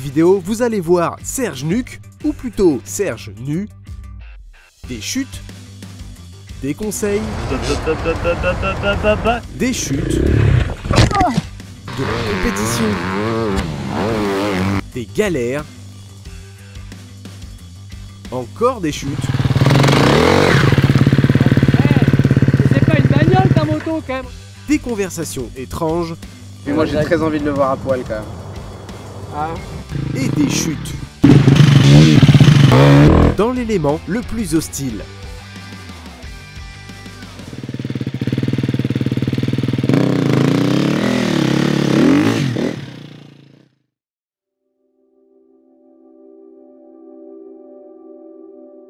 vidéo, vous allez voir Serge nuque, ou plutôt Serge nu, des chutes, des conseils, des chutes, de la compétition, des galères, encore des chutes. C'est pas une bagnole ta moto quand même. Des conversations étranges. Et moi j'ai très envie de le voir à poil quand même. Ah. Et des chutes. Dans l'élément le plus hostile.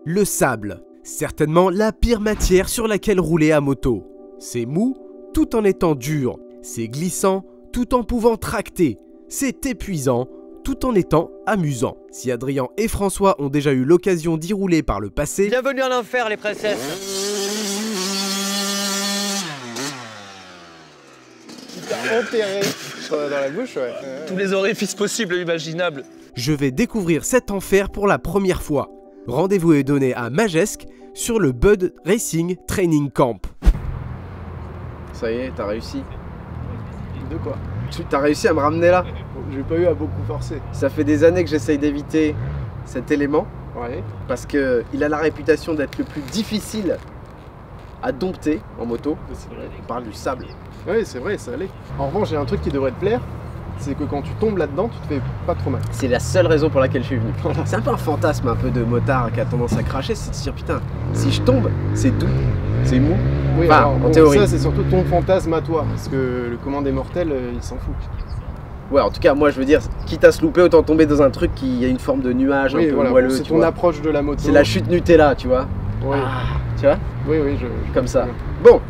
Le sable, certainement la pire matière sur laquelle rouler à moto. C'est mou, tout en étant dur. C'est glissant, tout en pouvant tracter. C'est épuisant, tout en étant amusant. Si Adrien et François ont déjà eu l'occasion d'y rouler par le passé... Bienvenue en enfer les princesses. Enterré dans la bouche, ouais. Tous les orifices possibles et imaginables. Je vais découvrir cet enfer pour la première fois. Rendez-vous est donné à Magesque sur le Bud Racing Training Camp. Ça y est, t'as réussi. De quoi? T'as réussi à me ramener là. J'ai pas eu à beaucoup forcer. Ça fait des années que j'essaye d'éviter cet élément. Ouais. Parce qu'il a la réputation d'être le plus difficile à dompter en moto. C'est vrai. On parle du sable. Oui, c'est vrai, ça allait. En revanche, j'ai un truc qui devrait te plaire. C'est que quand tu tombes là-dedans, tu te fais pas trop mal. C'est la seule raison pour laquelle je suis venu. C'est un peu un fantasme un peu de motard qui a tendance à cracher, c'est de se dire putain, si je tombe, c'est doux, c'est mou. Oui, Enfin, alors, en bon, théorie. ça c'est surtout ton fantasme à toi, parce que le commande des mortels, il s'en fout. Ouais, en tout cas, moi je veux dire, quitte à se louper, autant tomber dans un truc qui a une forme de nuage Oui, un peu voilà, moelleux. c'est tu ton vois. approche de la moto. C'est la chute Nutella, tu vois. Oui, Tu vois. oui, je Comme ça. comprends. Bon,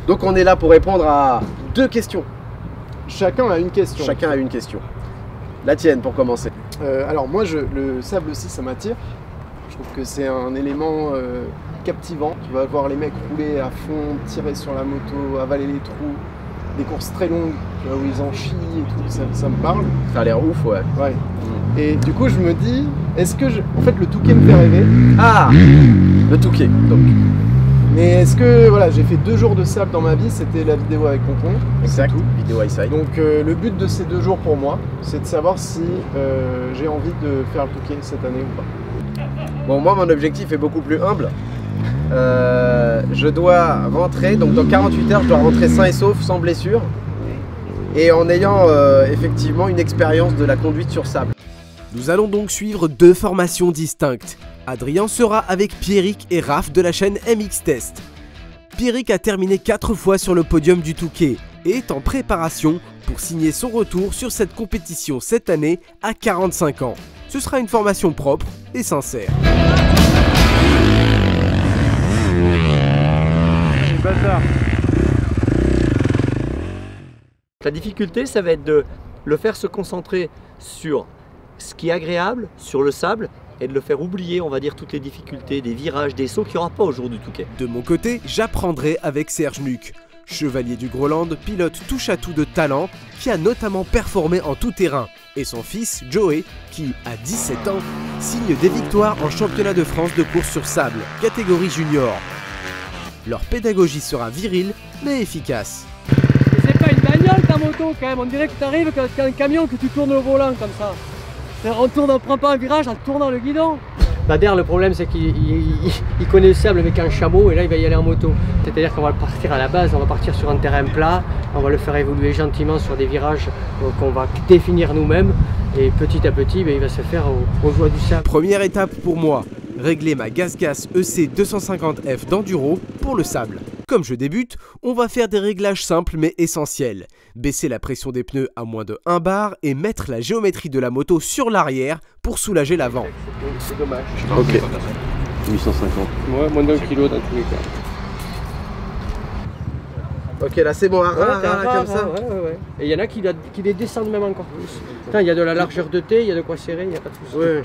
donc on est là pour répondre à 2 questions. Chacun a une question. Chacun a une question. La tienne pour commencer. Alors moi, le sable aussi, ça m'attire. Je trouve que c'est un élément captivant. Tu vas voir les mecs rouler à fond, tirer sur la moto, avaler les trous, des courses très longues, tu vois, où ils en chient et tout, ça me parle. Ça a l'air ouf, ouais. Ouais. Et du coup, je me dis, est-ce que en fait, le Touquet me fait rêver. Ah, le Touquet, donc. Mais est-ce que, voilà, j'ai fait 2 jours de sable dans ma vie, c'était la vidéo avec Pompon. Exact, vidéo high-side. Donc le but de ces 2 jours pour moi, c'est de savoir si j'ai envie de faire le Touquet cette année ou pas. Bon, moi, mon objectif est beaucoup plus humble. Je dois rentrer, donc dans 48 heures, je dois rentrer sain et sauf, sans blessure. Et en ayant effectivement une expérience de la conduite sur sable. Nous allons donc suivre 2 formations distinctes. Adrien sera avec Pierrick et Raph de la chaîne MX Test. Pierrick a terminé 4 fois sur le podium du Touquet et est en préparation pour signer son retour sur cette compétition cette année à 45 ans. Ce sera une formation propre et sincère. La difficulté, ça va être de le faire se concentrer sur ce qui est agréable, sur le sable, et de le faire oublier, on va dire, toutes les difficultés, des virages, des sauts qu'il n'y aura pas au jour du Touquet. De mon côté, j'apprendrai avec Serge Nuque, chevalier du Groland, pilote touche-à-tout de talent, qui a notamment performé en tout terrain, et son fils, Joey, qui, à 17 ans, signe des victoires en championnat de France de course sur sable, catégorie junior. Leur pédagogie sera virile, mais efficace. C'est pas une bagnole ta moto quand même, on dirait que tu arrives quand un camion que tu tournes au volant comme ça. On prend pas un virage en tournant le guidon. Bader, le problème c'est qu'il connaît le sable mais qu'un chameau et là il va y aller en moto. C'est-à-dire qu'on va partir à la base, on va partir sur un terrain plat, on va le faire évoluer gentiment sur des virages qu'on va définir nous-mêmes et petit à petit il va se faire au joie du sable. Première étape pour moi, régler ma GasGas EC 250F d'enduro pour le sable. Comme je débute, on va faire des réglages simples mais essentiels. Baisser la pression des pneus à moins de 1 bar et mettre la géométrie de la moto sur l'arrière pour soulager l'avant. C'est dommage. Ok. 850. Ouais, moins d'1 kilo dans tous les cas. Ok, là c'est bon, comme ça. Ouais. Et il y en a qui les descendent même encore plus. Putain, il y a de la largeur de T, il y a de quoi serrer, il n'y a pas de souci. Ouais.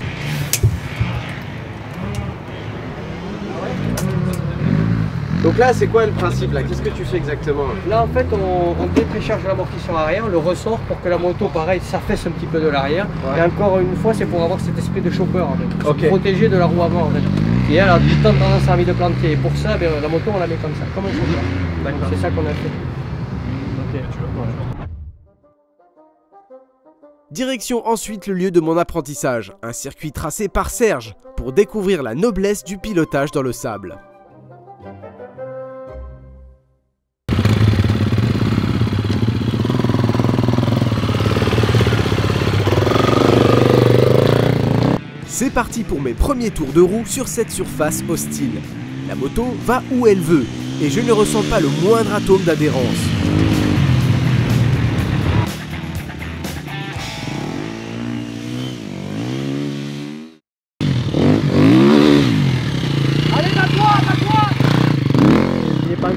Donc là, c'est quoi le principe là? Qu'est-ce que tu fais exactement? Là en fait on décharge l'amortisseur arrière, on le ressort pour que la moto pareil s'affaisse un petit peu de l'arrière. Ouais. Et encore une fois c'est pour avoir cet esprit de chopper en fait. Okay. Protéger de la roue avant en fait. Et elle a du temps tendance à envie de planter. Et pour ça la moto on la met comme ça, comme un chopper. C'est ça qu'on a fait. Ok, tu vois. Ouais. Direction ensuite le lieu de mon apprentissage, un circuit tracé par Serge, pour découvrir la noblesse du pilotage dans le sable. C'est parti pour mes premiers tours de roue sur cette surface hostile. La moto va où elle veut, et je ne ressens pas le moindre atome d'adhérence.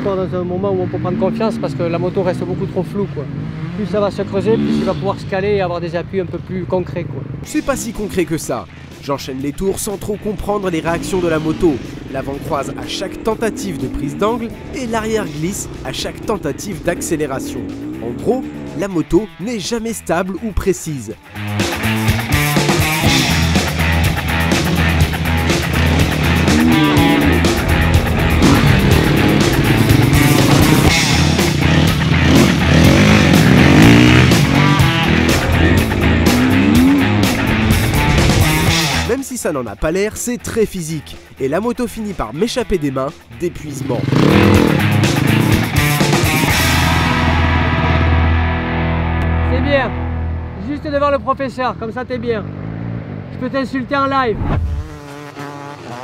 Dans un moment où on peut prendre confiance parce que la moto reste beaucoup trop floue quoi. Plus ça va se creuser, plus il va pouvoir se caler et avoir des appuis un peu plus concrets quoi. C'est pas si concret que ça. J'enchaîne les tours sans trop comprendre les réactions de la moto. L'avant croise à chaque tentative de prise d'angle et l'arrière glisse à chaque tentative d'accélération. En gros, la moto n'est jamais stable ou précise. Même si ça n'en a pas l'air, c'est très physique. Et la moto finit par m'échapper des mains d'épuisement. C'est bien. Juste devant le professeur, comme ça t'es bien. Je peux t'insulter en live.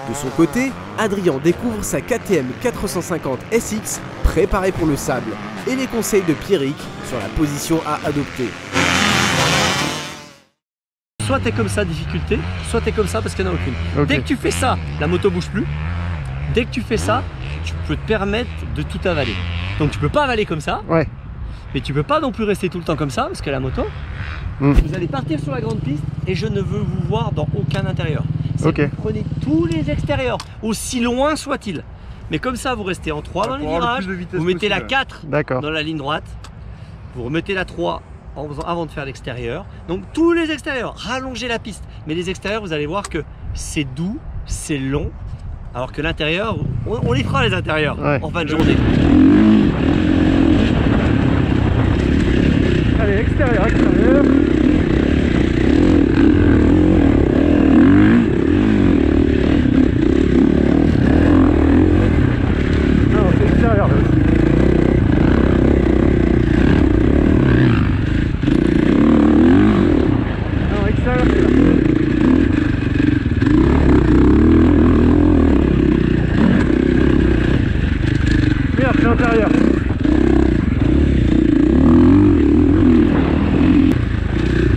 De son côté, Adrien découvre sa KTM 450 SX préparée pour le sable et les conseils de Pierrick sur la position à adopter. Soit t'es comme ça, difficulté, soit t'es comme ça parce qu'il n'y en a aucune. Okay. Dès que tu fais ça, la moto bouge plus. Dès que tu fais ça, tu peux te permettre de tout avaler. Donc tu peux pas avaler comme ça, ouais. Mais tu peux pas non plus rester tout le temps comme ça parce que la moto, vous allez partir sur la grande piste et je ne veux vous voir dans aucun intérieur. Okay. Vous prenez tous les extérieurs, aussi loin soit-il. Mais comme ça, vous restez en 3 dans les virages, vous mettez la 4 dans la ligne droite, vous remettez la 3 avant de faire l'extérieur. Donc tous les extérieurs, rallongez la piste. Mais les extérieurs, vous allez voir que c'est doux, c'est long. Alors que l'intérieur, on les fera les intérieurs en fin de journée. Allez, extérieur, extérieur. Non, c'est extérieur. Non, extérieur. Merde, c'est intérieur.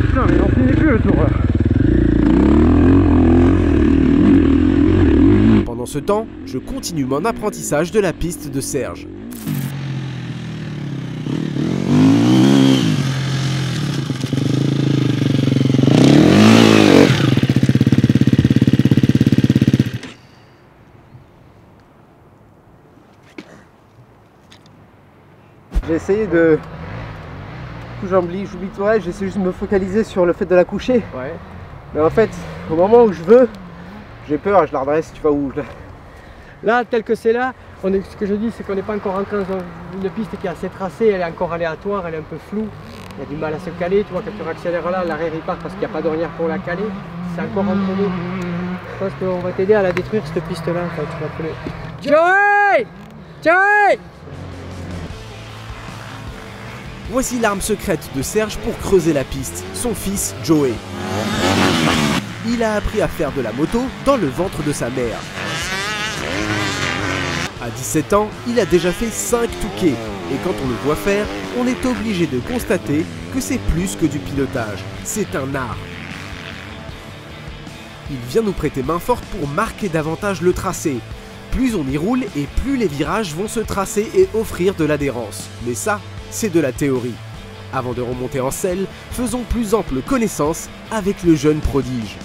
Putain, mais on finit plus le tour. Pendant ce temps, je continue mon apprentissage de la piste de Serge. J'ai essayé de... J'oublie tout le reste, j'essaie juste de me focaliser sur le fait de la coucher. Ouais. Mais en fait, au moment où je veux, j'ai peur et je la redresse, tu vois où je la... Là, tel que c'est là, ce que je dis, c'est qu'on n'est pas encore entré dans une piste qui est assez tracée, elle est encore aléatoire, elle est un peu floue, il y a du mal à se caler, tu vois, quand tu réaccélères là, l'arrière il part parce qu'il n'y a pas d'ornière pour la caler, c'est encore entre nous. Je pense qu'on va t'aider à la détruire cette piste-là, quand tu vas appeler. Joey! Joey! Voici l'arme secrète de Serge pour creuser la piste, son fils Joey. Il a appris à faire de la moto dans le ventre de sa mère. À 17 ans, il a déjà fait 5 touquets, et quand on le voit faire, on est obligé de constater que c'est plus que du pilotage, c'est un art. Il vient nous prêter main forte pour marquer davantage le tracé. Plus on y roule et plus les virages vont se tracer et offrir de l'adhérence. Mais ça, c'est de la théorie. Avant de remonter en selle, faisons plus ample connaissance avec le jeune prodige.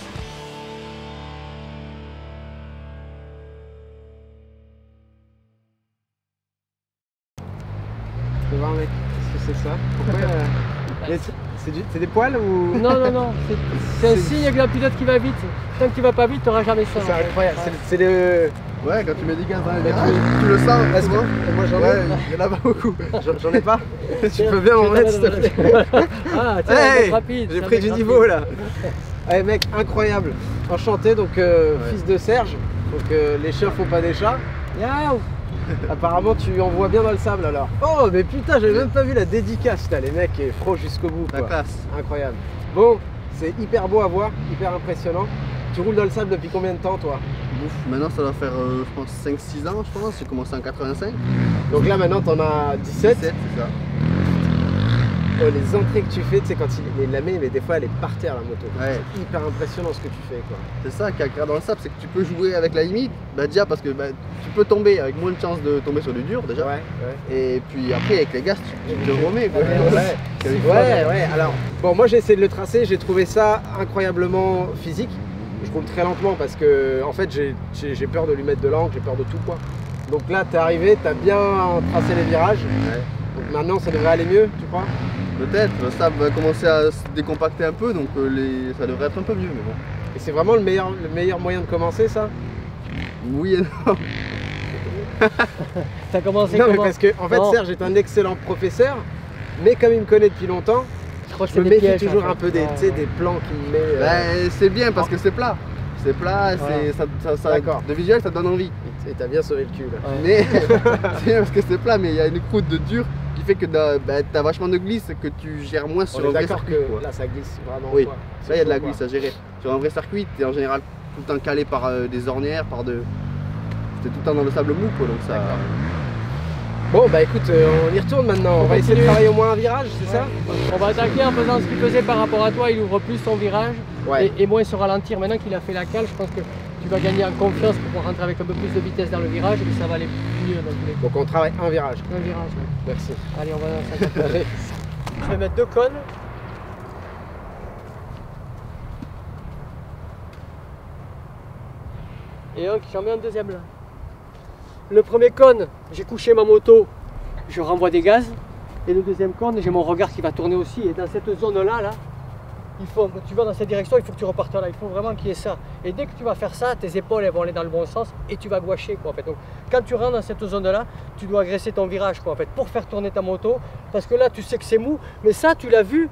Fais voir mec, qu'est-ce que c'est ça? Pourquoi c'est des poils ou? Non, non, non, c'est un signe d'un pilote qui va vite. Tant que tu vas pas vite, tu n'auras jamais ça. C'est incroyable, c'est le... Ouais, quand tu mets des gaz dans les virages, tu le sens. Est-ce que moi j'en ai? Ouais, il y en a pas beaucoup. J'en ai pas. Tu peux bien m'en mettre s'il te plaît. Ah, tiens, Hey, rapide. j'ai pris du niveau là. Hey mec, incroyable. Enchanté, donc fils de Serge. Donc les chiens font pas des chats. Miaou. Apparemment tu envoies bien dans le sable alors. Oh mais putain, j'avais même pas vu la dédicace là, les mecs et fro jusqu'au bout quoi. La classe. Incroyable. Bon, c'est hyper beau à voir, hyper impressionnant. Tu roules dans le sable depuis combien de temps toi? Ouf, maintenant ça doit faire je pense 5-6 ans je pense, j'ai commencé en 85. Donc là maintenant t'en as 17. 17 c'est ça. Oh, les entrées que tu fais, tu sais quand il est lamé mais des fois elle est par terre la moto. Ouais. C'est hyper impressionnant ce que tu fais quoi. C'est ça qui est agréable dans le sable, c'est que tu peux jouer avec la limite, bah déjà parce que tu peux tomber avec moins de chances de tomber sur du dur déjà. Ouais. Et puis après avec les gaz tu te remets quoi. Ouais, alors bon moi j'ai essayé de le tracer, j'ai trouvé ça incroyablement physique. Je roule très lentement parce que en fait j'ai peur de lui mettre de l'angle, j'ai peur de tout quoi. Donc là t'es arrivé, t'as bien tracé les virages. Ouais. Donc maintenant ça devrait aller mieux, tu crois? Peut-être, le sable va commencer à se décompacter un peu donc ça devrait être un peu mieux mais bon. Et c'est vraiment le meilleur moyen de commencer ça? Oui et non. T'as commencé non, comment? mais parce que en fait non. Serge est un excellent professeur, mais comme il me connaît depuis longtemps, je me méfie toujours un peu des plans qu'il me met. C'est bien parce que c'est plat. C'est plat, de visuel ça te donne envie. Et t'as bien sauvé le cul là. Ouais. Mais c'est bien parce que c'est plat, mais il y a une croûte de dur qui fait que t'as vachement de glisse que tu gères moins sur un vrai circuit. Là ça glisse vraiment. Oui, là il y a de la glisse à gérer. Sur un vrai circuit, t'es en général tout le temps calé par des ornières, t'es tout le temps dans le sable mou quoi, donc ça. Bon bah écoute, on y retourne maintenant, on va essayer de travailler au moins un virage, c'est ça? On va attaquer en faisant ce qu'il faisait par rapport à toi, il ouvre plus son virage et moins se ralentir. Maintenant qu'il a fait la cale, je pense que tu vas gagner en confiance pour pouvoir rentrer avec un peu plus de vitesse dans le virage et ça va aller mieux dans tous les cas. Donc on travaille un virage? Un virage, oui. Merci. Allez, on va s'attaquer. Je vais mettre 2 cônes. Et j'en mets un deuxième là. Le premier cône, j'ai couché ma moto, je renvoie des gaz. Et le deuxième cône, j'ai mon regard qui va tourner aussi. Et dans cette zone-là, tu vas dans cette direction, il faut que tu repartes là. Il faut vraiment qu'il y ait ça. Et dès que tu vas faire ça, tes épaules elles vont aller dans le bon sens et tu vas gouacher quoi en fait. Donc quand tu rentres dans cette zone-là, tu dois agresser ton virage quoi en fait pour faire tourner ta moto. Parce que là, tu sais que c'est mou, mais ça, tu l'as vu.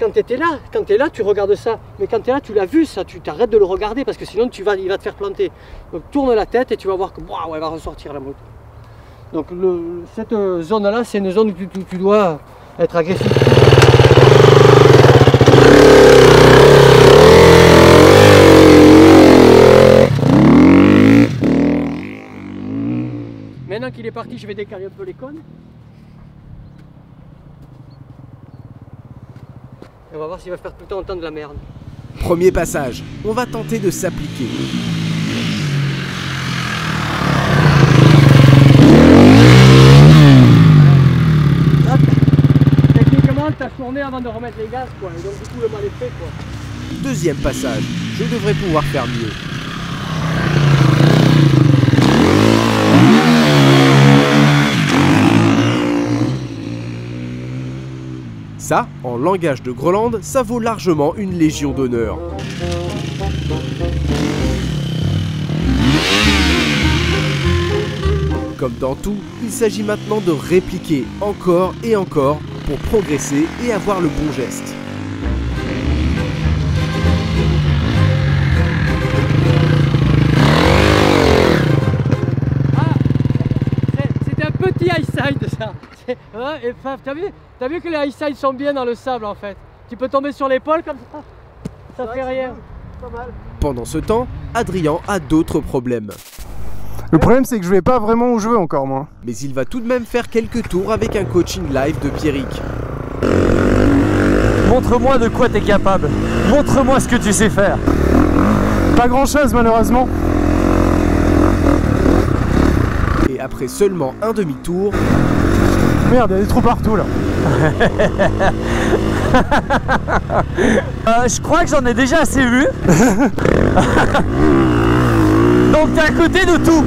Quand tu étais là, quand tu es là, tu regardes ça. Mais quand tu es là, tu l'as vu, ça, tu t'arrêtes de le regarder parce que sinon il va te faire planter. Donc tourne la tête et tu vas voir que wow, elle va ressortir la moto. Donc cette zone-là, c'est une zone où tu dois être agressif. Maintenant qu'il est parti, je vais décaler un peu les cônes. Et on va voir s'il va faire tout le temps entendre de la merde. Premier passage, on va tenter de s'appliquer. Techniquement, tu as tourné avant de remettre les gaz, quoi. Et donc du coup, le mal est fait, quoi. Deuxième passage, je devrais pouvoir faire mieux. Ça, en langage de Groland, ça vaut largement une légion d'honneur. Comme dans tout, il s'agit maintenant de répliquer encore et encore pour progresser et avoir le bon geste. C'était un petit high side ça. Et t'as vu que les high side sont bien dans le sable en fait. Tu peux tomber sur l'épaule comme ça fait rien. Pas mal. Pendant ce temps, Adrien a d'autres problèmes. Le problème c'est que je vais pas vraiment où je veux encore moi. Mais il va tout de même faire quelques tours avec un coaching live de Pierrick. Montre-moi de quoi tu es capable. Montre-moi ce que tu sais faire. Pas grand chose malheureusement. Et après seulement un demi-tour... Merde, il y a des trous partout là. Je crois que j'en ai déjà assez vu. Donc t'es à côté de tout.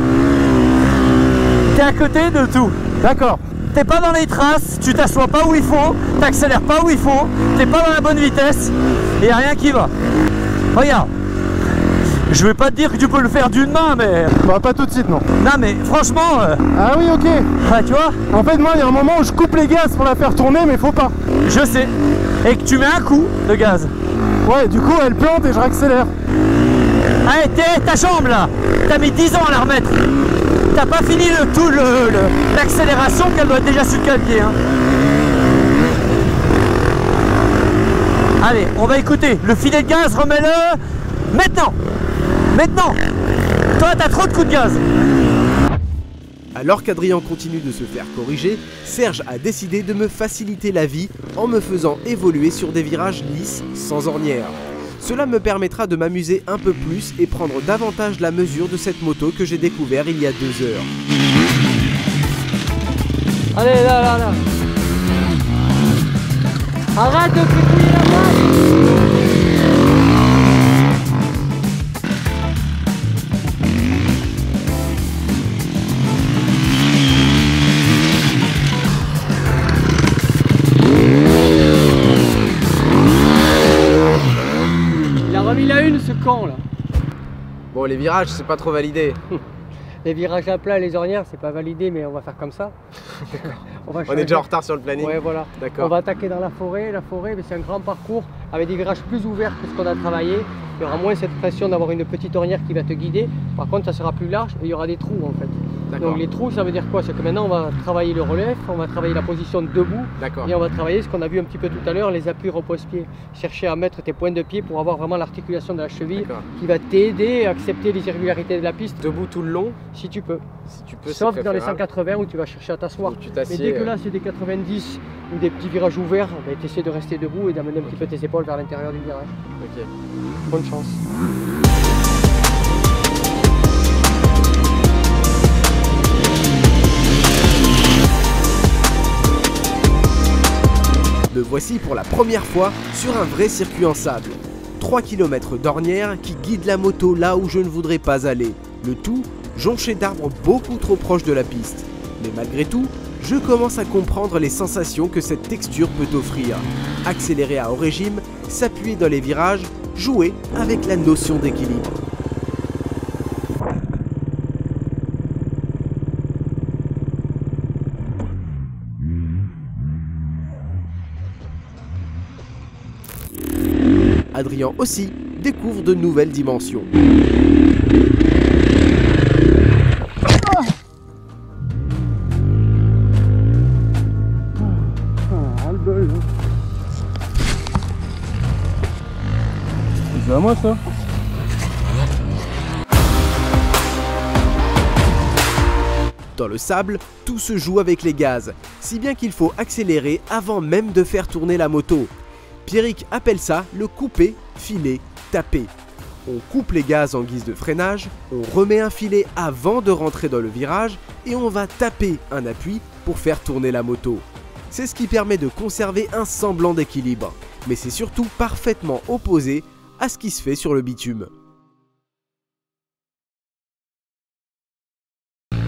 T'es à côté de tout. D'accord. t'es pas dans les traces, tu t'assois pas où il faut, t'accélères pas où il faut, t'es pas dans la bonne vitesse, et y a rien qui va. Regarde, je vais pas te dire que tu peux le faire d'une main, mais... Bah, pas tout de suite, non. Non mais franchement... Ah oui, ok. Tu vois, En fait, moi, il y a un moment où je coupe les gaz pour la faire tourner, mais faut pas. je sais. Et que tu mets un coup de gaz. Ouais, du coup, elle plante et je réaccélère. Allez, ta jambe là, t'as mis 10 ans à la remettre. T'as pas fini l'accélération qu'elle doit être déjà sur le calpier. Hein. Allez, on va écouter. Le filet de gaz, remets-le. Maintenant. Maintenant. Toi, t'as trop de coups de gaz. Alors qu'Adrien continue de se faire corriger, Serge a décidé de me faciliter la vie en me faisant évoluer sur des virages lisses, sans ornière. Cela me permettra de m'amuser un peu plus et prendre davantage la mesure de cette moto que j'ai découvert il y a 2 heures. Allez, là. Arrête de fripouiller la place. Il a remis la une, ce con là. Bon, les virages, c'est pas trop validé. Les virages à plat, les ornières, c'est pas validé, mais on va faire comme ça. On est déjà en retard sur le planning. Ouais, voilà. D'accord. On va attaquer dans la forêt. La forêt, c'est un grand parcours avec des virages plus ouverts que ce qu'on a travaillé. Il y aura moins cette pression d'avoir une petite ornière qui va te guider. Par contre, ça sera plus large et il y aura des trous en fait. Donc les trous, ça veut dire quoi? C'est que maintenant, on va travailler le relief, on va travailler la position debout et on va travailler ce qu'on a vu un petit peu tout à l'heure, les appuis repose-pied. Chercher à mettre tes pointes de pied pour avoir vraiment l'articulation de la cheville qui va t'aider à accepter les irrégularités de la piste. Debout tout le long? Si tu peux. Si tu peux, sauf dans les 180 où tu vas chercher à t'asseoir. Mais dès que là, c'est des 90 ou des petits virages ouverts, bah, tu essaies de rester debout et d'amener un petit peu tes épaules vers l'intérieur du virage. Ok. Bonne chance. Me voici pour la première fois sur un vrai circuit en sable. 3 km d'ornière qui guident la moto là où je ne voudrais pas aller. Le tout jonché d'arbres beaucoup trop proches de la piste. Mais malgré tout, je commence à comprendre les sensations que cette texture peut offrir. Accélérer à haut régime, s'appuyer dans les virages, jouer avec la notion d'équilibre. Adrien aussi découvre de nouvelles dimensions. C'est à moi ça. Dans le sable, tout se joue avec les gaz, si bien qu'il faut accélérer avant même de faire tourner la moto. Pierrick appelle ça le couper, filer, taper. On coupe les gaz en guise de freinage, on remet un filet avant de rentrer dans le virage et on va taper un appui pour faire tourner la moto. C'est ce qui permet de conserver un semblant d'équilibre, mais c'est surtout parfaitement opposé à ce qui se fait sur le bitume.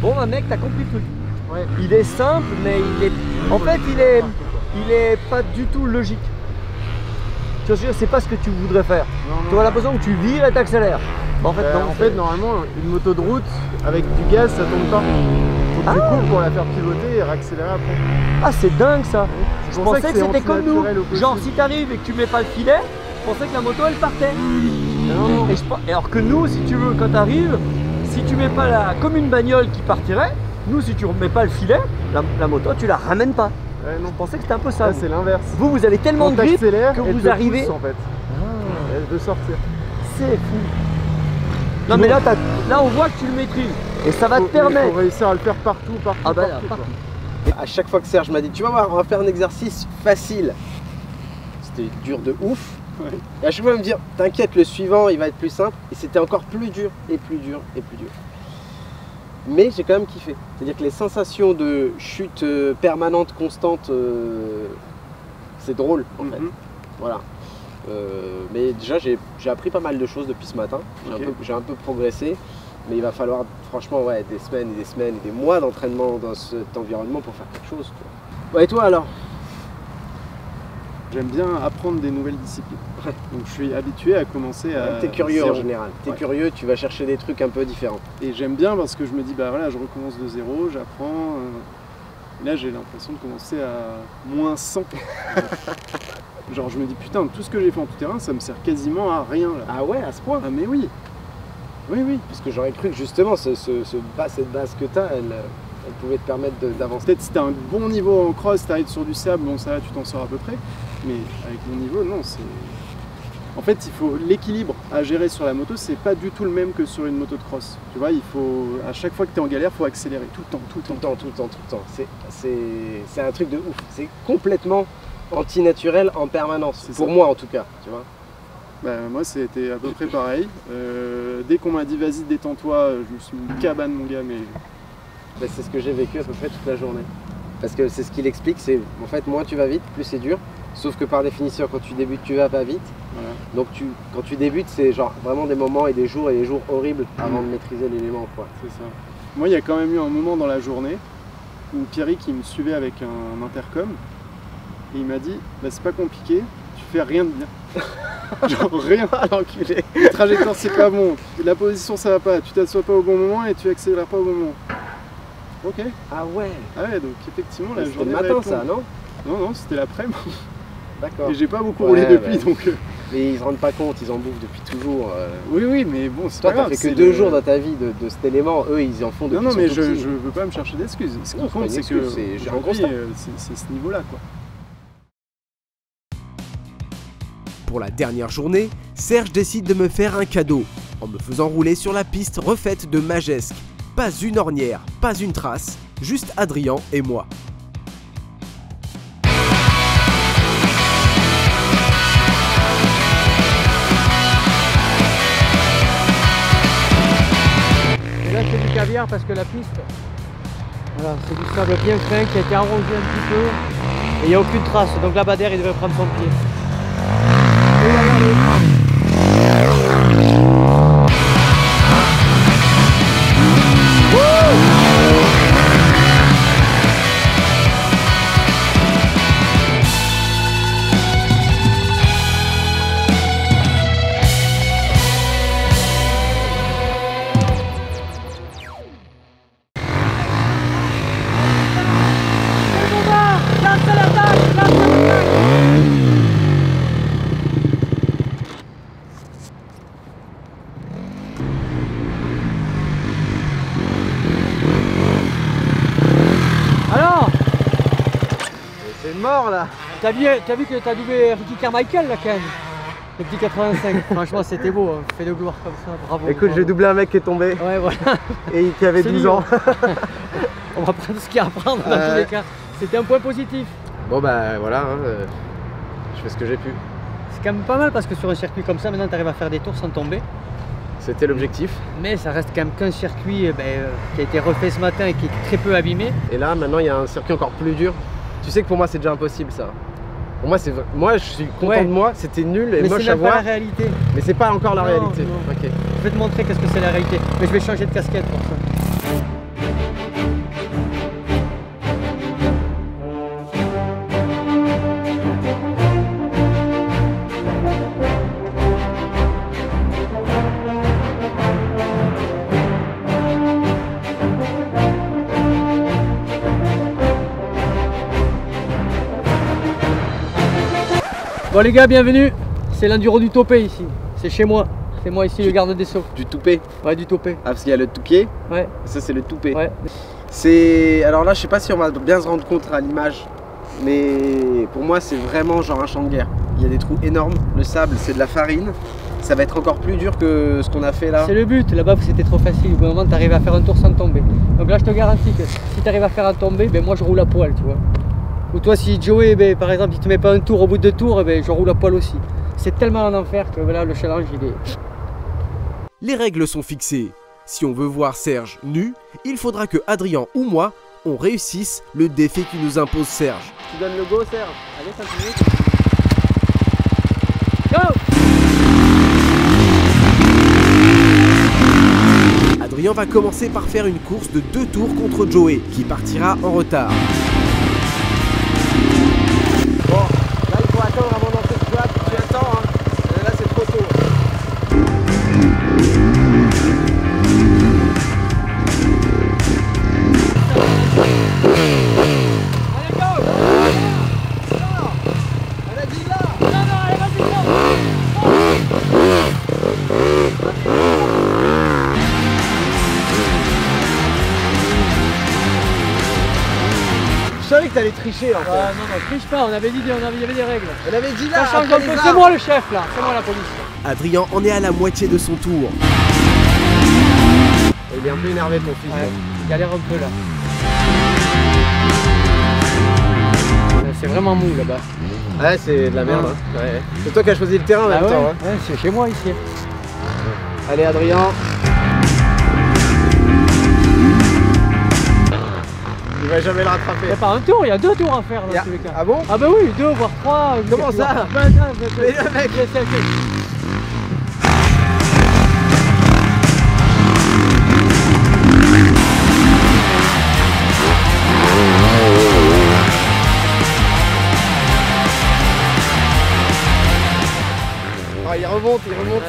Bon bah mec, t'as compris le truc. Ouais. Il est simple, mais il est pas du tout logique. Tu vois, c'est pas ce que tu voudrais faire. Tu as l'impression que tu vires et t'accélères. Bah, en fait, non. En fait, normalement, une moto de route avec du gaz, ça tombe pas. Faut que tu coupes pour la faire pivoter et réaccélérer après. Ah, c'est dingue ça. Je pensais que c'était comme nous. Genre, si t'arrives et que tu mets pas le filet, je pensais que la moto elle partait. Non. Et alors que nous, si tu veux, quand t'arrives, si tu mets pas comme une bagnole qui partirait, nous, si tu remets pas le filet, la moto, tu la ramènes pas. Ouais, non. Je pensais que c'était un peu ça. C'est l'inverse. Vous avez tellement de grip que vous arrivez. Pousse, en fait. Elle veut sortir. C'est fou. Non mais là, on voit que tu le maîtrises. Et ça va te permettre. Il faut réussir à le faire partout. Ah bah partout. À chaque fois que Serge m'a dit, tu vas voir, on va faire un exercice facile. C'était dur de ouf. Ouais. Et à chaque fois, il me dit, t'inquiète, le suivant, il va être plus simple. Et c'était encore plus dur, et plus dur, et plus dur. Mais j'ai quand même kiffé. C'est-à-dire que les sensations de chute permanente, constante, c'est drôle en fait. Voilà. Mais déjà, j'ai appris pas mal de choses depuis ce matin. J'ai un peu progressé. Mais il va falloir franchement des semaines et des mois d'entraînement dans cet environnement pour faire quelque chose, quoi. Ouais, et toi alors? J'aime bien apprendre des nouvelles disciplines. Ouais. Donc je suis habitué à commencer à... T'es curieux en général. T'es curieux, tu vas chercher des trucs un peu différents. Et j'aime bien parce que je me dis, bah voilà, je recommence de zéro, j'apprends. Et là j'ai l'impression de commencer à moins 100. Genre je me dis, putain, tout ce que j'ai fait en tout terrain, ça me sert quasiment à rien là. Ah ouais, à ce point? Ah mais oui. Oui. Parce que j'aurais cru que justement cette base que t'as, elle pouvait te permettre d'avancer. Peut-être si t'as un bon niveau en cross, t'arrives sur du sable, bon ça là tu t'en sors à peu près. Mais avec mon niveau, non, c'est... En fait, il faut l'équilibre à gérer sur la moto, c'est pas du tout le même que sur une moto de cross. Tu vois, il faut, à chaque fois que tu es en galère, il faut accélérer tout le temps. C'est un truc de ouf. C'est complètement antinaturel en permanence. Pour moi, en tout cas, tu vois. Bah, moi, c'était à peu près pareil. Dès qu'on m'a dit vas-y, détends-toi, je me suis mis une cabane, mon gars, mais... Bah, c'est ce que j'ai vécu à peu près toute la journée. Parce que c'est ce qu'il explique, c'est en fait, moins tu vas vite, plus c'est dur. Sauf que par définition, quand tu débutes, tu vas pas vite. Voilà. Donc quand tu débutes, c'est genre vraiment des moments et des jours horribles avant de maîtriser l'élément, quoi. C'est ça. Moi, il y a quand même eu un moment dans la journée où Pierrick il me suivait avec un intercom et il m'a dit bah, c'est pas compliqué, tu fais rien de bien. Genre rien. À l'enculé. La trajectoire c'est pas bon, la position ça va pas, tu t'assois pas au bon moment et tu accélères pas au bon moment. Ok. Ah ouais. Ah ouais, donc effectivement la journée. C'était le matin ça, non? Non, c'était l'après-midi. D'accord. Et j'ai pas beaucoup roulé depuis donc. Mais ils se rendent pas compte, ils en bouffent depuis toujours. Oui, mais bon, c'est pas grave. Toi, t'as fait que 2 jours dans ta vie de cet élément, eux ils en font depuis. Non, mais je veux pas me chercher d'excuses. Ce qui compte, c'est que c'est ce niveau-là, quoi. Pour la dernière journée, Serge décide de me faire un cadeau en me faisant rouler sur la piste refaite de Magesque. Pas une ornière, pas une trace, juste Adrien et moi. Et là c'est du caviar parce que la piste, voilà, c'est du sable bien fin qui a été arrosé un petit peu et il n'y a aucune trace, donc là Bader il devrait prendre son pied. C'est mort là. T'as vu que t'as doublé Ricky Carmichael là quand même. Le petit 85, franchement c'était beau, hein. Fait de gloire comme ça, bravo. Écoute, j'ai doublé un mec qui est tombé. Ouais voilà. Et qui avait 12 ans. On va prendre ce qu'il y a à prendre dans tous les cas. C'était un point positif. Bon bah voilà, hein, je fais ce que j'ai pu. C'est quand même pas mal parce que sur un circuit comme ça, maintenant tu arrives à faire des tours sans tomber. C'était l'objectif. Mais ça reste quand même qu'un circuit qui a été refait ce matin et qui est très peu abîmé. Et là maintenant il y a un circuit encore plus dur. Tu sais que pour moi c'est déjà impossible ça. Pour moi, moi je suis content de moi, c'était nul et moche à voir. Mais c'est pas la réalité. Mais c'est pas encore la réalité. Non. Okay. Je vais te montrer qu'est-ce que c'est la réalité. Mais je vais changer de casquette pour ça. Bon les gars, bienvenue, c'est l'enduro du Topé ici, c'est chez moi, c'est moi ici le garde des Sceaux. Du Toupé? Ouais, du Topé. Ah parce qu'il y a le Touquet? Ouais. Ça c'est le Toupé. Ouais. C'est... Alors là je sais pas si on va bien se rendre compte à l'image, mais pour moi c'est vraiment genre un champ de guerre. Il y a des trous énormes, le sable c'est de la farine, ça va être encore plus dur que ce qu'on a fait là. C'est le but, là-bas c'était trop facile, au bout d'un moment tu arrives à faire un tour sans tomber. Donc là je te garantis que si tu arrives à faire un tomber, ben moi je roule à poil, tu vois. Ou toi si Joey par exemple il te met pas un tour au bout de 2 tours, je roule à poil aussi. C'est tellement un enfer que voilà le challenge il est... Les règles sont fixées. Si on veut voir Serge nu, il faudra que Adrien ou moi, on réussisse le défi qui nous impose Serge. Tu donnes le go Serge? Allez 5 minutes. Go! Adrien va commencer par faire une course de 2 tours contre Joey, qui partira en retard. Bon, là il faut attendre avant d'entrer de droite, tu attends, hein. Là c'est trop tôt. Je savais que t'allais tricher en fait. Non, triche pas, on avait dit, il y avait des règles. On avait dit là, Ça change un peu, c'est moi le chef là, c'est moi la police. Adrien en est à la moitié de son tour. Il est un peu énervé ton fils. Ouais, il galère un peu là. C'est vraiment mou là-bas. Ouais, c'est de la merde. Hein. Ouais. C'est toi qui as choisi le terrain en même temps. Hein. Ouais, c'est chez moi ici. Allez Adrien. Il va jamais le rattraper. Il n'y a pas un tour, il y a 2 tours à faire dans tous les cas. Ah bon? Ah bah oui, 2 voire 3. Comment ça? Mais le mec, il remonte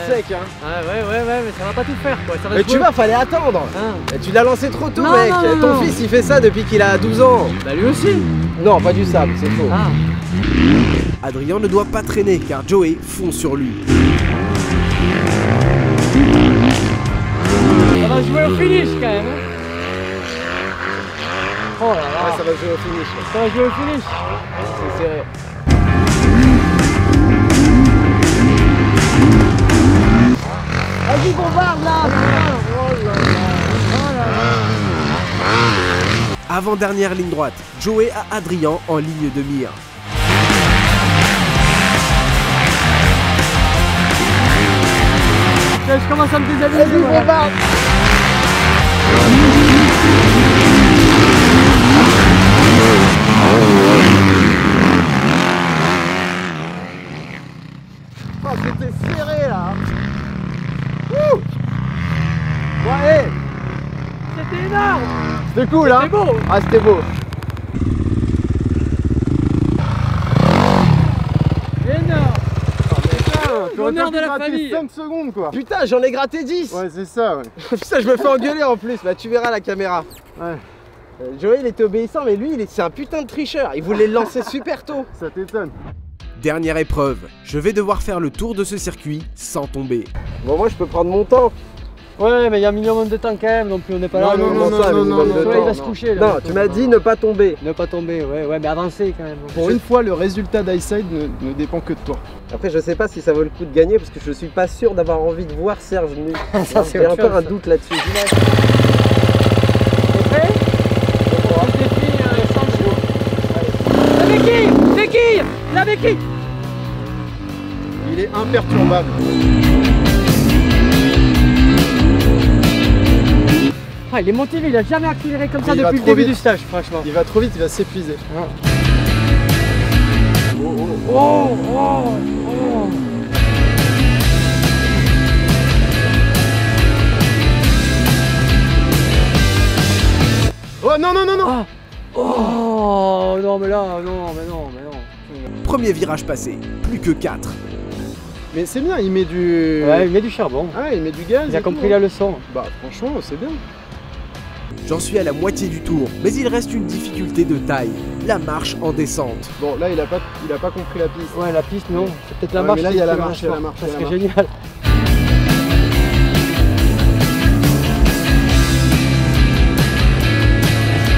sec hein. Ah ouais, mais ça va pas tout faire quoi. Ça va mais tu vois, fallait attendre. Ah. Tu l'as lancé trop tôt non, mec. Non, ton fils il fait ça depuis qu'il a 12 ans. Bah lui aussi. Non, pas du sable, c'est faux. Ah. Adrien ne doit pas traîner car Joey fond sur lui. Ça va jouer au finish quand même. Oh là là. Ouais, ça va jouer au finish. Ça va jouer au finish. C'est serré. Vas-y, bombarde là. Avant-dernière ligne droite, Joey à Adrien en ligne de mire. Je commence à me déshabiller. Vas-y, bombarde. Oh, c'était serré là. Ouh. Ouais. C'était énorme. C'était cool hein. C'était beau. Ah c'était beau. Énorme. L'honneur de la famille. 5 secondes quoi. Putain, j'en ai gratté 10. Ouais, c'est ça, ouais. Putain, je me fais engueuler en plus. Bah, tu verras la caméra. Ouais. Joey, il était obéissant, mais lui, c'est un putain de tricheur. Il voulait le lancer super tôt. Ça t'étonne. Dernière épreuve, je vais devoir faire le tour de ce circuit sans tomber. Bon, moi, je peux prendre mon temps. Ouais, mais il y a un minimum de temps quand même, donc on n'est pas là. Non, Il va se coucher là. Non, tu m'as dit ne pas tomber. Ne pas tomber, ouais, mais avancer quand même. Pour une fois, le résultat d'Eyeside ne dépend que de toi. Après, je sais pas si ça vaut le coup de gagner parce que je suis pas sûr d'avoir envie de voir Serge nu. J'ai encore un doute là-dessus. La béquille. Il est imperturbable. Ah, il est motivé, il a jamais accéléré comme ça il depuis le début du stage, franchement. Il va trop vite, il va s'épuiser. Oh non, non, non, non. Ah. Oh non, mais là, non. Premier virage passé, plus que 4. Mais c'est bien, il met du... Ouais, il met du charbon. Ah, il met du gaz. Il a compris la leçon. Bah franchement, c'est bien. J'en suis à la moitié du tour, mais il reste une difficulté de taille, la marche en descente. Bon, là, il a pas compris la piste. Ouais, la piste, non. C'est peut-être la Ouais, marche. mais là, il y a la marche, il y a la marche. Ça serait génial.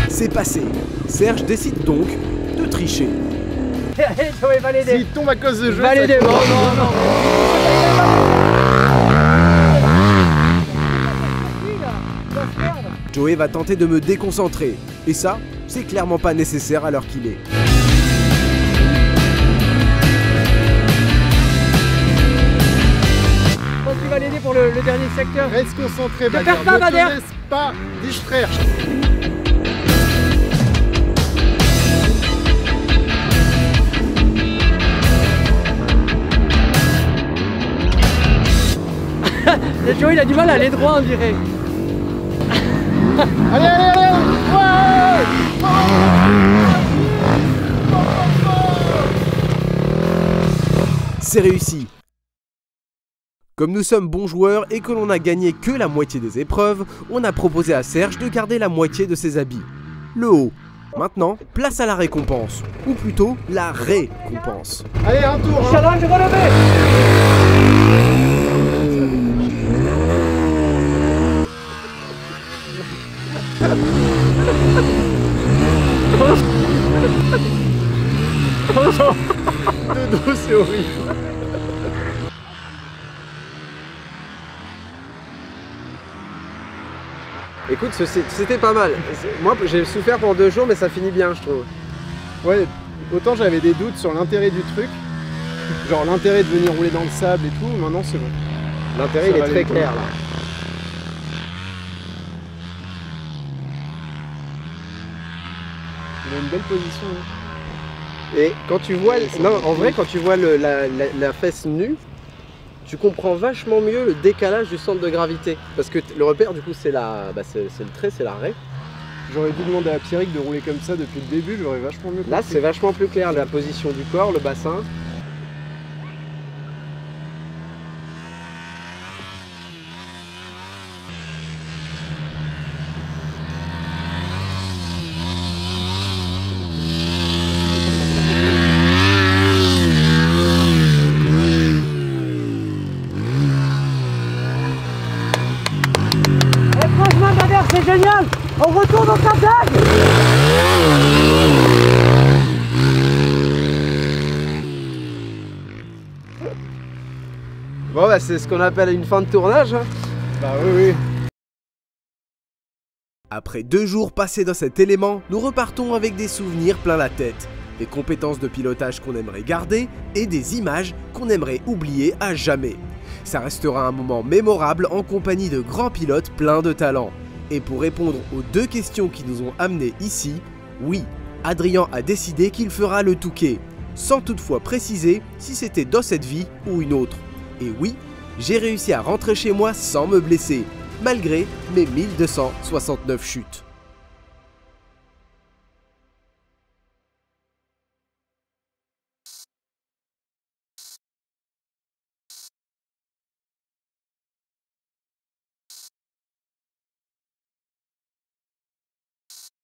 C'est passé. Serge décide donc de tricher. Allez, Joey, va l'aider. S'il tombe à cause de jeu, Va l'aider. Non. Joey va tenter de me déconcentrer. Et ça, c'est clairement pas nécessaire à l'heure qu'il est. Je pense qu'il va l'aider pour le dernier secteur. Reste concentré, Ne perds pas, Bader. Ne te laisse pas distraire. Le Joey, il a du mal à aller droit, on dirait. Allez, allez, allez. Ouais. C'est réussi. Comme nous sommes bons joueurs et que l'on a gagné que la moitié des épreuves, on a proposé à Serge de garder la moitié de ses habits. Le haut. Maintenant, place à la récompense. Ou plutôt, la récompense. Allez, un tour. Challenge relevé. De dos, c'est horrible. Écoute, c'était pas mal. Moi, j'ai souffert pendant 2 jours, mais ça finit bien, je trouve. Ouais, autant j'avais des doutes sur l'intérêt du truc, genre l'intérêt de venir rouler dans le sable et tout, maintenant c'est bon. L'intérêt, il est très clair, là. Il a une belle position. Hein. Et quand tu vois... Non, en vrai, quand tu vois la fesse nue, tu comprends vachement mieux le décalage du centre de gravité. Parce que le repère, du coup, c'est le trait, c'est l'arrêt. J'aurais dû demander à Pierrick de rouler comme ça depuis le début, j'aurais vachement mieux compris. Là, c'est vachement plus clair, la position du corps, le bassin. C'est génial. On retourne au Cap d'Agde. Bon bah c'est ce qu'on appelle une fin de tournage. Hein. Bah oui. Après 2 jours passés dans cet élément, nous repartons avec des souvenirs plein la tête, des compétences de pilotage qu'on aimerait garder et des images qu'on aimerait oublier à jamais. Ça restera un moment mémorable en compagnie de grands pilotes pleins de talent. Et pour répondre aux 2 questions qui nous ont amenés ici, oui, Adrien a décidé qu'il fera le Touquet, sans toutefois préciser si c'était dans cette vie ou une autre. Et oui, j'ai réussi à rentrer chez moi sans me blesser, malgré mes 1269 chutes.